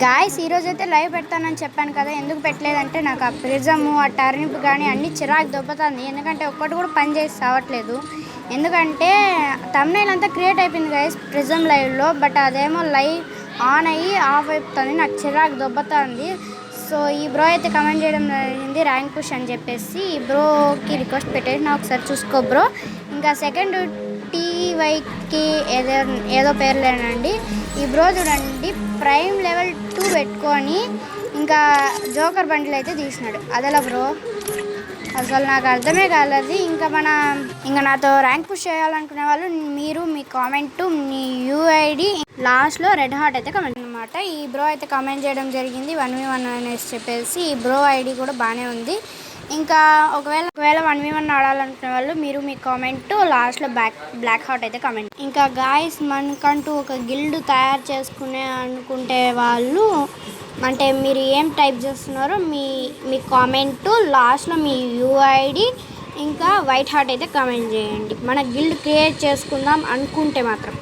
Guys ఈరోజు అయితే live పెడతానని చెప్పాను కదా. ఎందుకు పెట్టలేదంటే నాకు ఆ ప్రిజము ఆ టర్నిప్ కానీ అన్నీ చిరాకు దొబ్బతుంది. ఎందుకంటే ఒక్కటి కూడా పని చేసి రావట్లేదు. ఎందుకంటే తమ్నైల్ అంతా క్రియేట్ అయిపోయింది గాయస్ ప్రిజం లైవ్లో. బట్ అదేమో లైవ్ ఆన్ అయ్యి ఆఫ్ అయిపోతుంది. నాకు చిరాకు దొబ్బతుంది. సో ఈ బ్రో అయితే కమెంట్ చేయడం జరిగింది ర్యాంక్ పుష్ అని చెప్పేసి. ఈ బ్రోకి రిక్వెస్ట్ పెట్టేసి నాకు ఒకసారి చూసుకో బ్రో. ఇంకా సెకండ్ టీవైకి ఏదో పేరు లేనండి. ఈ బ్రో చూడండి ప్రైమ్ లెవెల్ 2 పెట్టుకొని ఇంకా జోకర్ బండిల్ అయితే తీసినాడు. అదెలా బ్రో, అసలు నాకు అర్థమే కాలేదు. ఇంకా నాతో ర్యాంక్ పుష్ చేయాలనుకునే వాళ్ళు మీరు మీ కామెంట్ మీ యూఐడి లాస్ట్లో రెడ్ హార్ట్ అయితే కమెంట్ అనమాట. ఈ బ్రో అయితే కామెంట్ చేయడం జరిగింది 1v1 అనేసి చెప్పేసి. ఈ బ్రో ఐడి కూడా బాగానే ఉంది. ఇంకా ఒకవేళ 1v1 ఆడాలనుకునే వాళ్ళు మీరు మీ కామెంట్ లాస్ట్లో బ్లాక్ హార్ట్ అయితే కామెంట్. ఇంకా గాయస్ మనకంటూ ఒక గిల్డ్ తయారు చేసుకునే అనుకుంటే వాళ్ళు అంటే మీరు ఏం టైప్ చేస్తున్నారో మీ కామెంట్ లాస్ట్లో మీ యూఐడి ఇంకా వైట్ హార్ట్ అయితే కామెంట్ చేయండి. మన గిల్డ్ క్రియేట్ చేసుకుందాం అనుకుంటే మాత్రం.